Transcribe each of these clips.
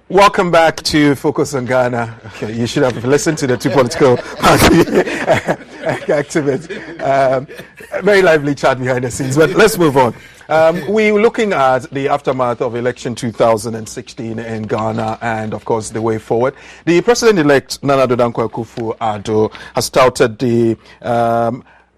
Welcome back to Focus on Ghana. Okay, you should have listened to the two political party activists. Very lively chat behind the scenes, but let's move on. We're looking at the aftermath of election 2016 in Ghana and, of course, the way forward. The president-elect, Nana Addo Dankwa Akufo-Addo, has touted the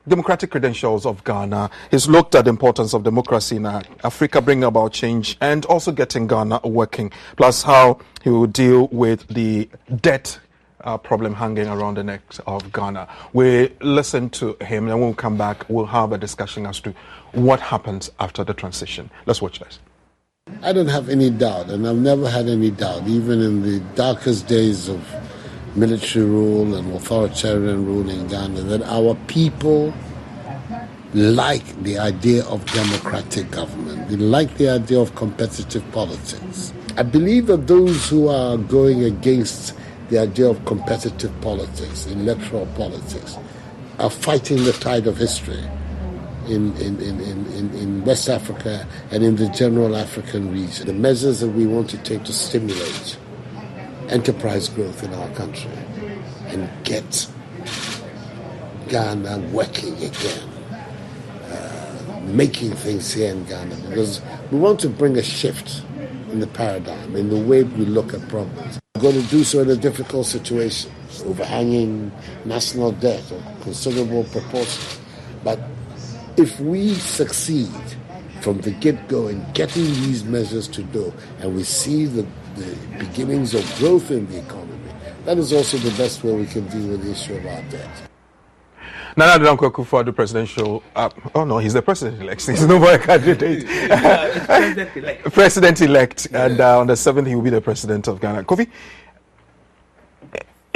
democratic credentials of Ghana. He's looked at the importance of democracy in Africa, bringing about change and also getting Ghana working, plus how he will deal with the debt problem hanging around the neck of Ghana. We listen to him, and when we come back, we'll have a discussion as to what happens after the transition. Let's watch this. I don't have any doubt, and I've never had any doubt, even in the darkest days of military rule and authoritarian rule in Ghana, that our people like the idea of democratic government. They like the idea of competitive politics. I believe that those who are going against the idea of competitive politics, electoral politics, are fighting the tide of history in West Africa and in the general African region. The measures that we want to take to stimulate enterprise growth in our country and get Ghana working again, making things here in Ghana, because we want to bring a shift in the paradigm, in the way we look at problems. We're going to do so in a difficult situation, overhanging national debt of considerable proportions. But if we succeed from the get-go in getting these measures to do, and we see the beginnings of growth in the economy, that is also the best way we can deal with the issue of our debt. Nana Addo Dankwa Akufo-Addo presidential. He's the president-elect. He's no more a candidate. President-elect. And on the 7th, he will be the president of Ghana. Kofi,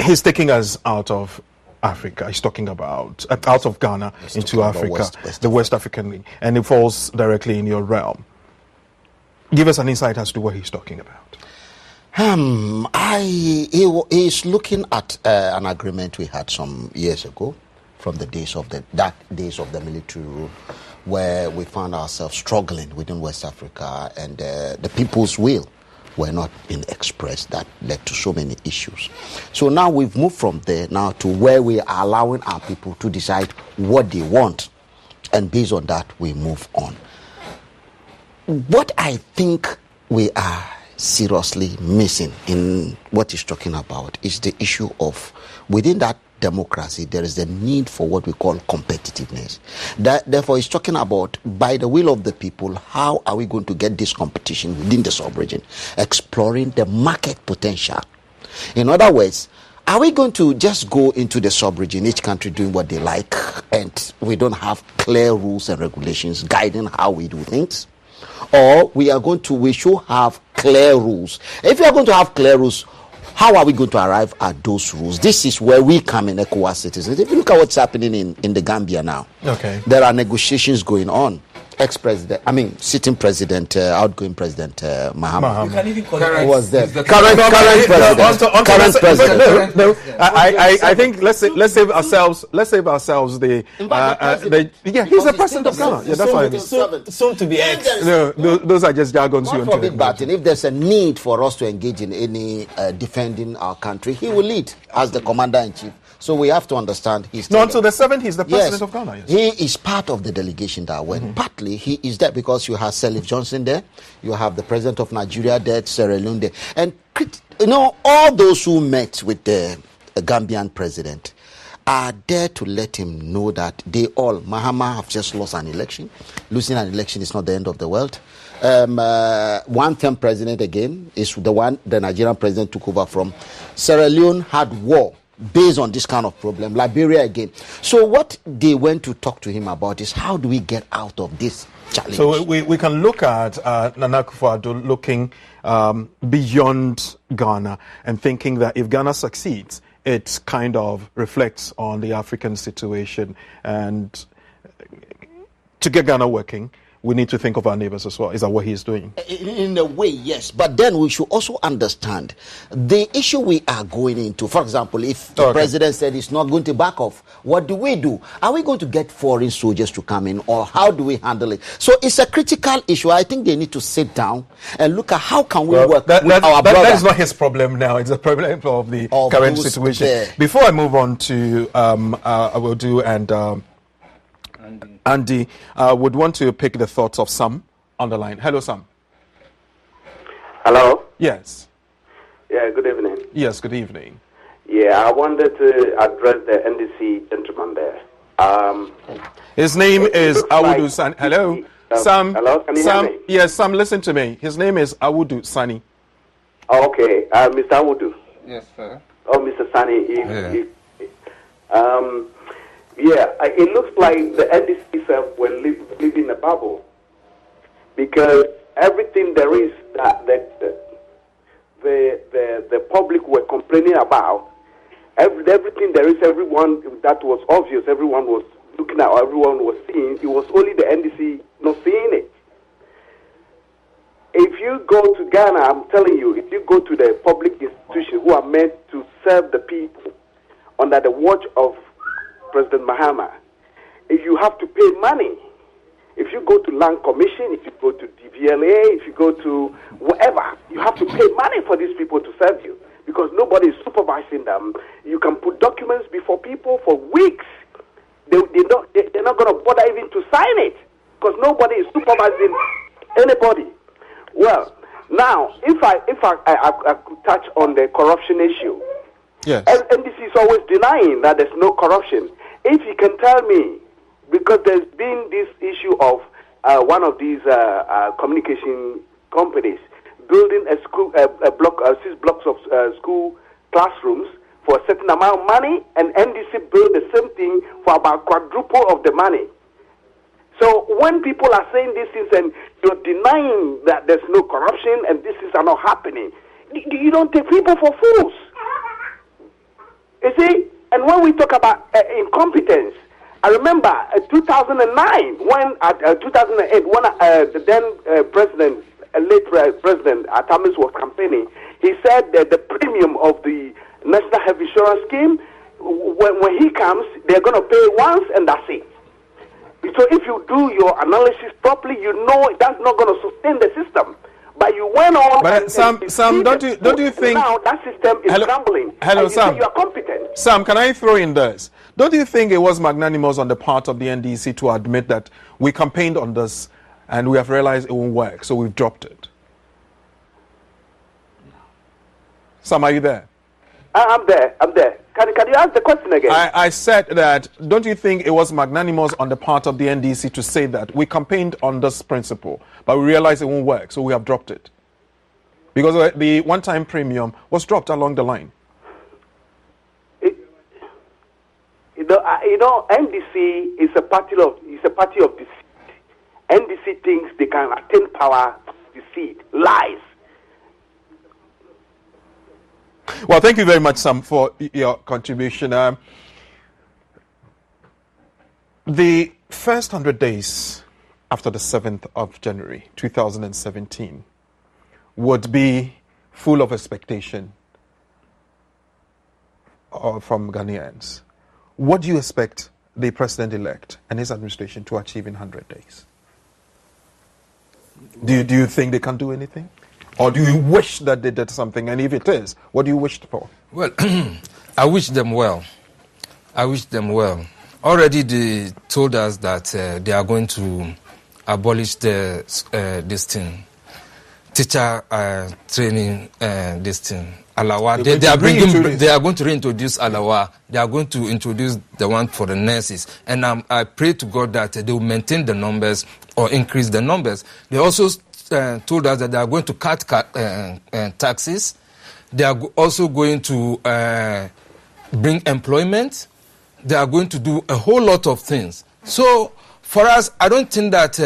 he's taking us out of Africa. He's talking about out of Ghana into Africa, the West African League, and it falls directly in your realm. Give us an insight as to what he's talking about. He's looking at an agreement we had some years ago, from the days of the dark days of the military rule, where we found ourselves struggling within West Africa, and the people's will were not being expressed. That led to so many issues. So now we've moved from there now to where we are allowing our people to decide what they want, and based on that we move on. What I think we are seriously missing in what he's talking about is the issue of, within that democracy, there is the need for what we call competitiveness. Therefore, he's talking about, by the will of the people, how are we going to get this competition within the sub-region, exploring the market potential. In other words, are we going to just go into the sub-region, each country doing what they like, and we don't have clear rules and regulations guiding how we do things? Or we should have clear rules. If we are going to have clear rules, how are we going to arrive at those rules? This is where we come in ECOWAS citizens. If you look at what's happening in the Gambia now, there are negotiations going on. Sitting president, outgoing president Mahama. You can even call it. Who was there? Current president. No. I think let's save ourselves the. He's the president of Ghana. Yeah, that's what I mean. Soon to be ex. No, those are just jargons you want to. But if there's a need for us to engage in any defending our country, he will lead as the commander-in-chief. So we have to understand until the 7th, he's the president of Ghana. Yes. He is part of the delegation that went. Partly, he is there because you have Sirleaf Johnson there, you have the president of Nigeria there, Sierra Leone there, and all those who met with the Gambian president are there to let him know that Mahama have just lost an election. Losing an election is not the end of the world. One-term president again is the one the Nigerian president took over from. Sierra Leone had war based on this kind of problem. Liberia again. So what they went to talk to him about is, how do we get out of this challenge? So we can look at Nana Akufo-Addo looking beyond Ghana and thinking that if Ghana succeeds, it kind of reflects on the African situation, and to get Ghana working, we need to think of our neighbors as well. Is that what he's doing? In a way, yes. But then we should also understand the issue we are going into. For example, if the president said he's not going to back off, what do we do? Are we going to get foreign soldiers to come in, or how do we handle it? So it's a critical issue. I think they need to sit down and look at how can we work with our brother. That is not his problem now. It's a problem of the current situation. There. Before I move on to I will do and Andy would want to pick the thoughts of Sam on the line. Hello, Sam. Hello. Yes. Yeah. Good evening. Yes. Good evening. Yeah, I wanted to address the NDC gentleman there. His name is Awudu Sani. Hello, Sam. Hello. Can you hear me? Yes, Sam. Listen to me. His name is Awudu Sani. Okay, Mr. Awudu. Yes, sir. Oh, Mr. Sani. It looks like the NDC self were living in a bubble, because everything there is that the public were complaining about, everything there is, everyone that was obvious, everyone was looking at, everyone was seeing, it was only the NDC not seeing it. If you go to Ghana, I'm telling you, if you go to the public institutions who are meant to serve the people under the watch of President Mahama, if you have to pay money, if you go to Land Commission, if you go to DVLA, if you go to whatever, you have to pay money for these people to serve you, because nobody is supervising them. You can put documents before people for weeks. They're not going to bother even to sign it, because nobody is supervising anybody. Well, now, if I could touch on the corruption issue. Yes. NDC is always denying that there's no corruption. If you can tell me, because there's been this issue of one of these communication companies building a school, 6 blocks of school classrooms for a certain amount of money, and NDC built the same thing for about quadruple of the money. So when people are saying these things and you're denying that there's no corruption and these things are not happening, you don't take people for fools. You see? And when we talk about incompetence, I remember 2009, 2008, when the then president, late President Atamis was campaigning, he said that the premium of the National Health Insurance Scheme, when he comes, they're going to pay once and that's it. So if you do your analysis properly, you know that's not going to sustain the system. But you went on. But Sam, don't you think now that system is crumbling? Hello, Sam. You are competent. Sam, can I throw in this? Don't you think it was magnanimous on the part of the NDC to admit that we campaigned on this and we have realized it won't work, so we've dropped it? Sam, are you there? I'm there. Can you ask the question again? I said that, don't you think it was magnanimous on the part of the NDC to say that we campaigned on this principle, but we realized it won't work, so we have dropped it? Because the one-time premium was dropped along the line. NDC is a party of deceit. NDC thinks they can attain power, deceit, lies. Well, thank you very much, Sam, for your contribution. The first 100 days after the 7th of January 2017 would be full of expectation from Ghanaians. What do you expect the president-elect and his administration to achieve in 100 days? Do you think they can do anything? Or do you wish that they did something? And if it is, what do you wish for? Well, I wish them well. Already they told us that they are going to abolish this thing, teacher training this thing. Alawa. They are going to reintroduce Alawa. They are going to introduce the one for the nurses. And I pray to God that they will maintain the numbers or increase the numbers. They also told us that they are going to cut taxes. They are also going to bring employment. They are going to do a whole lot of things. So for us, I don't think that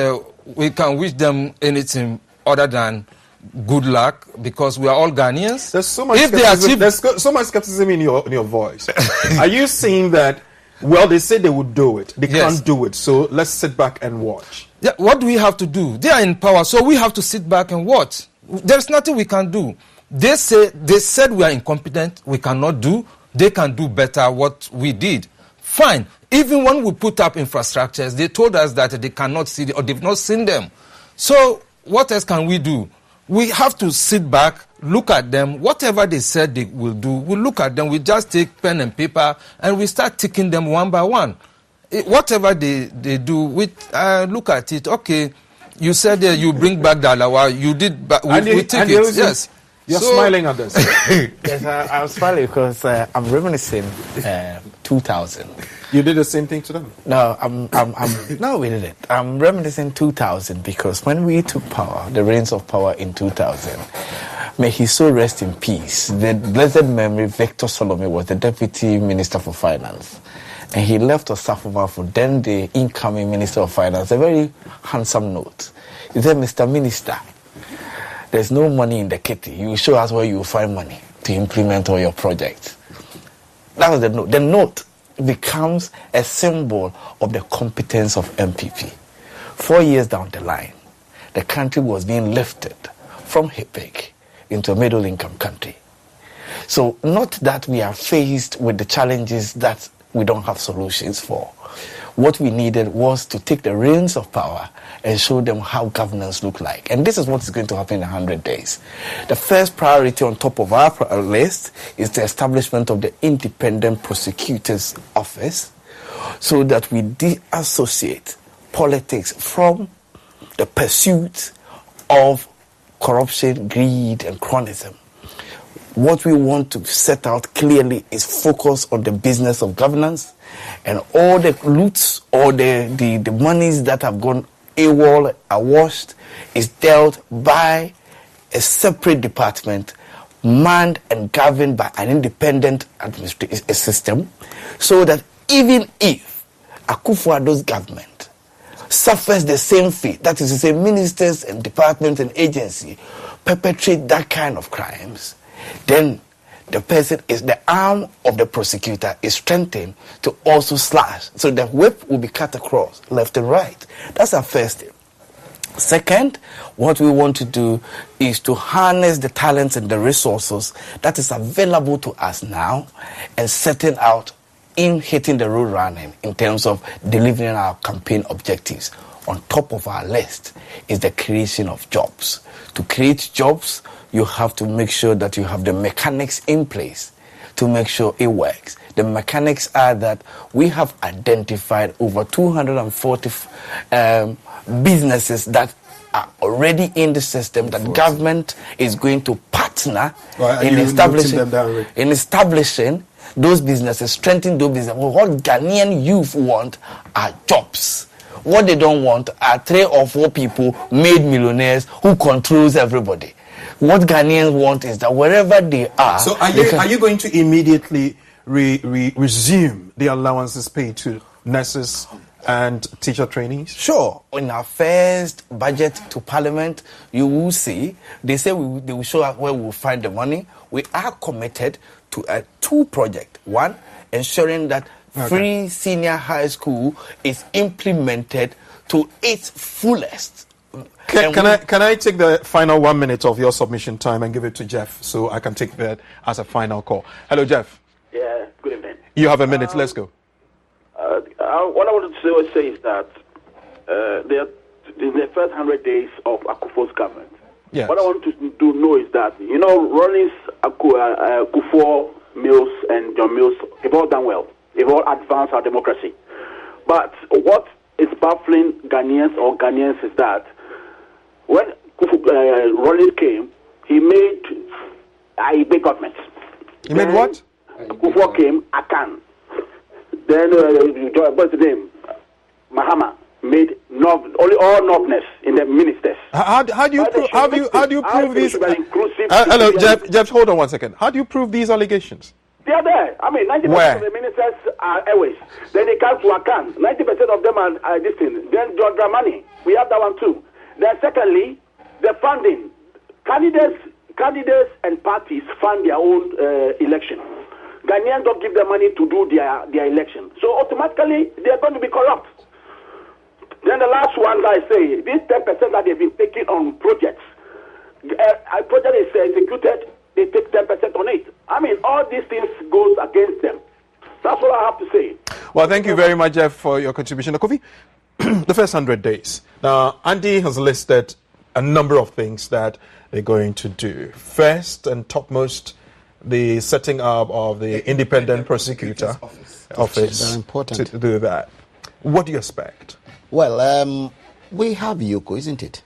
we can wish them anything other than good luck, because we are all Ghanaians. There's so much skepticism in your voice. Are you saying that Well, they say they would do it. They Yes. can't do it. So let's sit back and watch. Yeah, what do we have to do? They are in power, so we have to sit back and watch. There's nothing we can do. They said we are incompetent, we cannot do. They can do better what we did. Fine. Even when we put up infrastructures, they told us that they cannot see or they've not seen them. So what else can we do? We have to sit back, look at them. Whatever they said they will do, we look at them. We just take pen and paper and we start ticking them one by one. Whatever they do, we look at it. Okay, you said you bring back the alawa. You did, but we take it. Yes. You're smiling at this. Yes, I'm smiling because I'm reminiscing 2000. You did the same thing to them? No, no, we didn't. I'm reminiscing 2000 because when we took power, the reins of power in 2000, may he so rest in peace. The blessed memory, Victor Solomon was the Deputy Minister for Finance. And he left Osafoma for then the incoming Minister of Finance a very handsome note. He said, Mr. Minister, there's no money in the kitty. You show us where you will find money to implement all your projects. That was the note. The note becomes a symbol of the competence of MPP. 4 years down the line, the country was being lifted from HIPIC into a middle-income country. So not that we are faced with the challenges that we don't have solutions for. What we needed was to take the reins of power and show them how governance look like. And this is what is going to happen in 100 days. The first priority on top of our list is the establishment of the Independent Prosecutor's Office so that we deassociate politics from the pursuit of corruption, greed, and cronyism. What we want to set out clearly is focus on the business of governance, and all the loots or the monies that have gone AWOL, awashed, is dealt by a separate department manned and governed by an independent administrative system, so that even if Akufo-Addo's government suffers the same fate, that is to say ministers and departments and agencies perpetrate that kind of crimes, then the person is the arm of the prosecutor is strengthened to also slash. So the whip will be cut across left and right. That's our first thing. Second, what we want to do is to harness the talents and the resources that is available to us now and setting out in hitting the road running in terms of delivering our campaign objectives. On top of our list is the creation of jobs. To create jobs, you have to make sure that you have the mechanics in place to make sure it works. The mechanics are that we have identified over 240 businesses that are already in the system that government is going to partner in establishing those businesses, strengthening those businesses. What Ghanaian youth want are jobs. What they don't want are 3 or 4 people made millionaires who controls everybody. What Ghanaians want is that wherever they are... So are you going to immediately resume the allowances paid to nurses and teacher trainees? Sure. In our first budget to Parliament, you will see, they say they will show us where we will find the money. We are committed to 2 projects. One, ensuring that free senior high school is implemented to its fullest. Can I take the final 1 minute of your submission time and give it to Jeff so I can take that as a final call? Hello, Jeff. Yeah, good evening. You have a minute. Let's go. What I wanted to say is that in the first 100 days of Akufo's government, yes. What I want to know is that, Ronnie's Akufo, Mills, and John Mills have all done well. They've all advanced our democracy. But what is baffling Ghanaians is that when Ronnie came, he made a big government. He made what? Akufo came, Akan. Then, what's the name? Mahama made only all Northness in the ministers. How do you prove these? Hello, Jeff. Hold on 1 second. How do you prove these allegations? They are there. 90% of the ministers are airways. Then they come to Akan. 90% of them are this thing. Then John Dramani. We have that one too. Then secondly, the funding. Candidates and parties fund their own election. Ghanaians don't give them money to do their election. So automatically, they're going to be corrupt. Then the last one that I say, this 10% that they've been taking on projects, a project is executed, they take 10% on it. I mean, all these things goes against them. That's what I have to say. Well, thank you very much, Jeff, for your contribution. Kofi, the first 100 days. Now, Andy has listed a number of things that they're going to do. First and topmost, the setting up of the independent prosecutor office very important to do that. What do you expect? Well, we have YOCO, isn't it?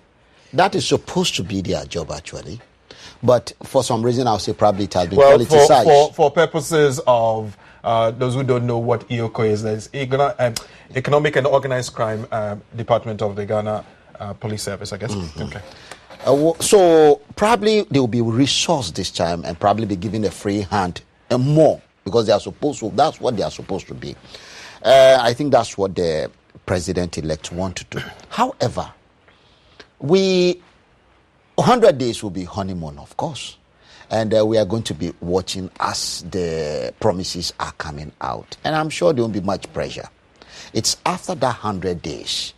That is supposed to be their job, actually. But for some reason, I'll say probably it has been politicized. For purposes of those who don't know what YOCO is, there's Economic and Organized Crime Department of the Ghana Police Service, I guess. Mm-hmm. Okay. So probably they will be resourced this time and probably be given a free hand and more because they are supposed to. That's what they are supposed to be. I think that's what the president-elect want to do. However, 100 days will be honeymoon, of course. And we are going to be watching as the promises are coming out. And I'm sure there won't be much pressure. It's after that 100 days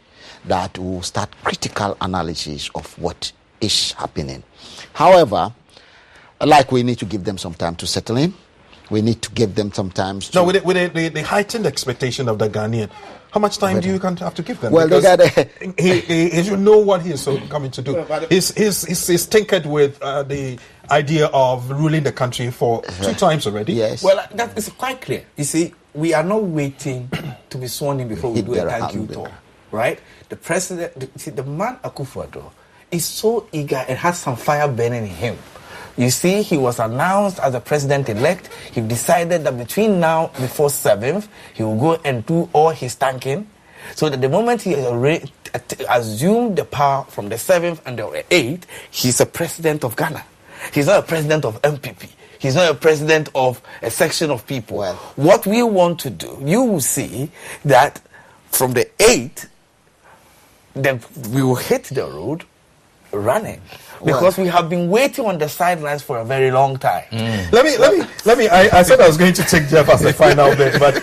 that we'll start critical analysis of what is happening. However, we need to give them some time to settle in. We need to give them some time to... No, with the heightened expectation of the Ghanaian, how much time do you have to give them? Well, because he should know what he is coming to do. He's tinkered with the idea of ruling the country for 2 times already. Yes. Well, that is quite clear. You see, we are not waiting to be sworn in before we do a thank you talk, right? The president, the man Akufo-Addo is so eager and has some fire burning in him. You see, he was announced as the president-elect. He decided that between now, before 7th, he will go and do all his thanking. So that the moment he assumed the power from the 7th and the 8th, he's a president of Ghana. He's not a president of MPP. He's not a president of a section of people. Well, what we want to do, you will see that from the 8th, then we will hit the road running. Because we have been waiting on the sidelines for a very long time. Let me. I said I was going to take Jeff as the final bit, but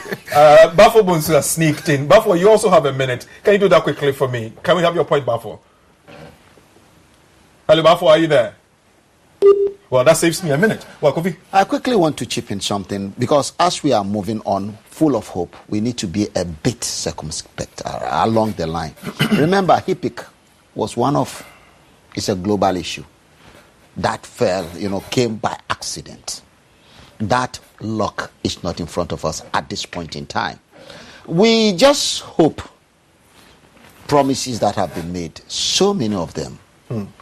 Bafo Bonsu has sneaked in. Bafo, you also have a minute. Can you do that quickly for me? Can we have your point, Bafo? Hello, Bafo, are you there? Well, that saves me a minute. Well, Kofi? I quickly want to chip in something because as we are moving on, full of hope, we need to be a bit circumspect along the line. Remember, HIPIC was it's a global issue that came by accident. That luck is not in front of us at this point in time. We just hope promises that have been made, so many of them,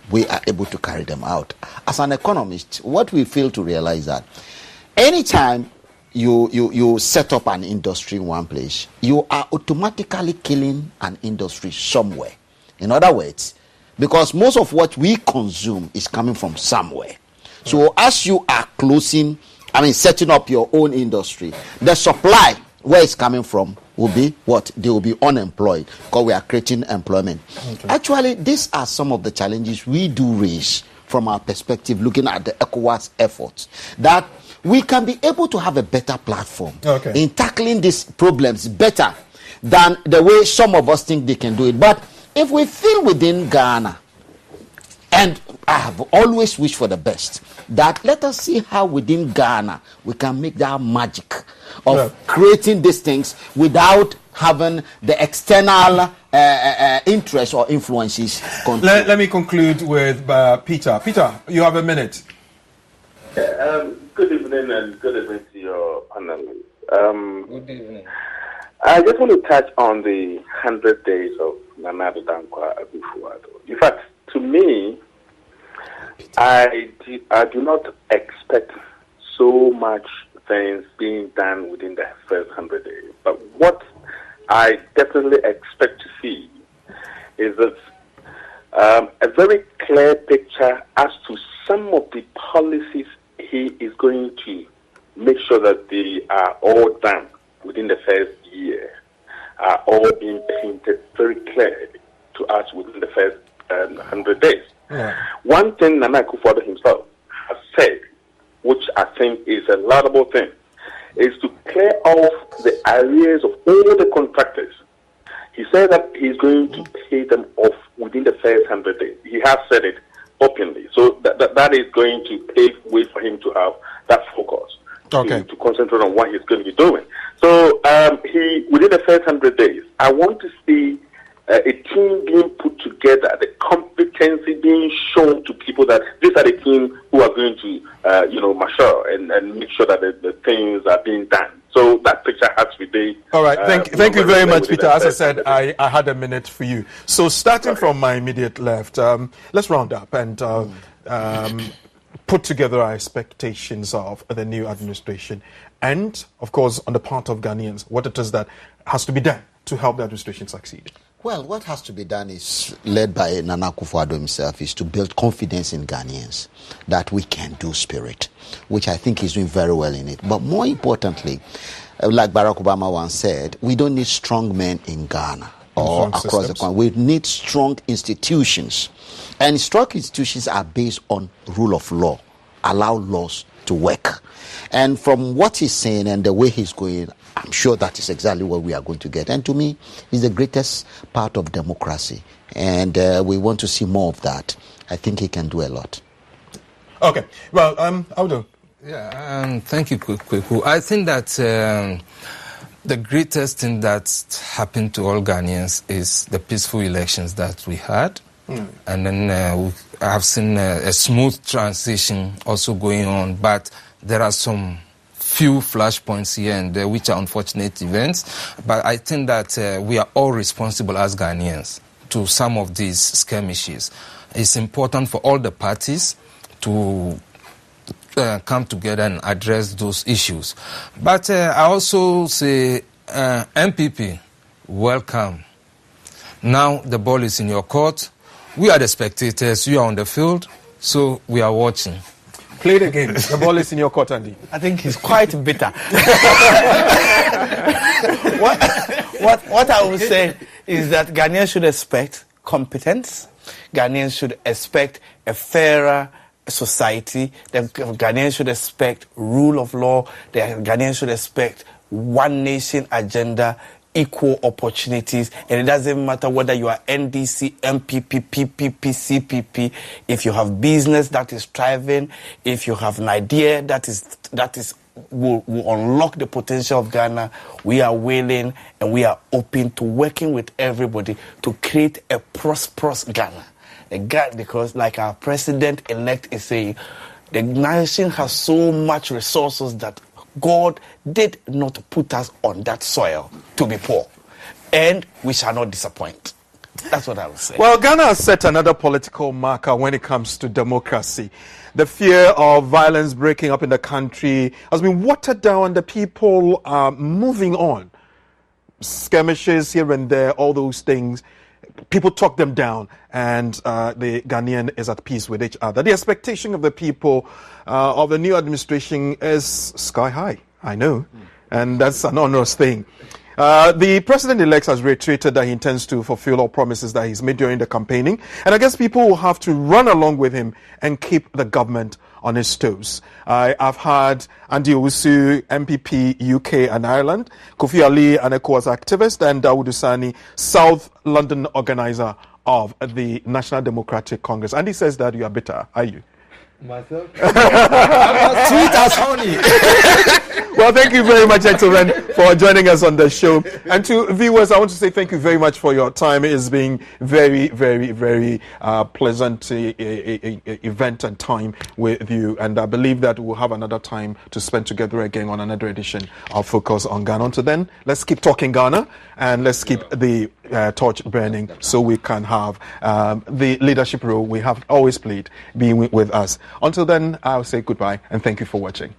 we are able to carry them out. As an economist, what we fail to realize that anytime you set up an industry in one place, you are automatically killing an industry somewhere. In other words, because most of what we consume is coming from somewhere. So as you are setting up your own industry, the supply, where it's coming from, will be what? They will be unemployed because we are creating employment. Okay. Actually, these are some of the challenges we do raise from our perspective, looking at the ECOWAS efforts, that we can be able to have a better platform in tackling these problems better than the way some of us think they can do it. But if we feel within Ghana, and I have always wished for the best, that let us see how within Ghana we can make that magic of creating these things without having the external interest or influences. Let me conclude with Peter. Peter, you have a minute. Good evening and good evening to your panelists. Good evening. I just want to touch on the 100 days of Nana Addo Dankwa Akufo-Addo. In fact, to me, I do not expect so much things being done within the first 100 days. But what I definitely expect to see is that a very clear picture as to some of the policies he is going to make sure that they are all done within the first year, are all being painted very clearly to us within the first 100 days. Yeah. One thing Nana Akufo-Addo himself has said, which I think is a laudable thing, is to clear off the arrears of all the contractors. He said that he's going to pay them off within the first 100 days. He has said it openly. So that is going to pave way for him to have that focus, to concentrate on what he's going to be doing. So within the first 100 days, I want to see a team being put together, the competency being shown to people that these are the team who are going to, mature and make sure that the things are being done. So that picture has to be there. All right. Thank you very much, Peter. As I said, I had a minute for you. So starting from my immediate left, let's round up and put together our expectations of the new administration. And, of course, on the part of Ghanaians, what it is that has to be done to help the administration succeed. Well, what has to be done is, led by Nana Akufo-Addo himself, is to build confidence in Ghanaians that we can do spirit, which I think he's doing very well in it. But more importantly, like Barack Obama once said, we don't need strong men in Ghana or across the country. We need strong institutions. And strong institutions are based on rule of law, allow laws to work. And from what he's saying and the way he's going, I'm sure that is exactly what we are going to get. And to me, it's the greatest part of democracy. And we want to see more of that. I think he can do a lot. Okay. Well, Audu. Yeah, thank you, Kweku. I think that the greatest thing that happened to all Ghanaians is the peaceful elections that we had. And then I have seen a smooth transition also going on. But there are some few flashpoints here and there which are unfortunate events. But I think that we are all responsible as Ghanaians to some of these skirmishes. It's important for all the parties to come together and address those issues. But I also say, MPP, welcome. Now the ball is in your court. We are the spectators. You are on the field, so we are watching. Play it again. The ball is in your court, Andy. I think he's quite bitter. What I would say is that Ghanaians should expect competence. Ghanaians should expect a fairer society. The Ghanaians should expect rule of law. The Ghanaians should expect one nation agenda, equal opportunities, and it doesn't matter whether you are NDC, MPP, PPP, CPP. If you have business that is thriving, if you have an idea that will unlock the potential of Ghana, we are willing and we are open to working with everybody to create a prosperous Ghana. Because, like our president-elect is saying, the nation has so much resources that God did not put us on that soil to be poor. And we shall not disappoint. That's what I would say. Well, Ghana has set another political marker when it comes to democracy. The fear of violence breaking up in the country has been watered down. The people are moving on. Skirmishes here and there, all those things. People talk them down, and the Ghanaian is at peace with each other. The expectation of the people of the new administration is sky high, I know, and that's an honest thing. The president-elect has reiterated that he intends to fulfill all promises that he's made during the campaigning, and I guess people will have to run along with him and keep the government on his toes. I've had Andy Owusu, MPP, UK and Ireland, Kofi Ali, an ECOWAS activist, and Dawood Usani, South London organizer of the National Democratic Congress. Andy says that you are bitter, are you? Myself? Sweet as honey. Well, thank you very much, gentlemen, for joining us on the show. And to viewers, I want to say thank you very much for your time. It has been very, very, very pleasant event and time with you. And I believe that we'll have another time to spend together again on another edition of Focus on Ghana. Until then, let's keep talking Ghana and let's keep the torch burning so we can have the leadership role we have always played being with us. Until then, I'll say goodbye and thank you for watching.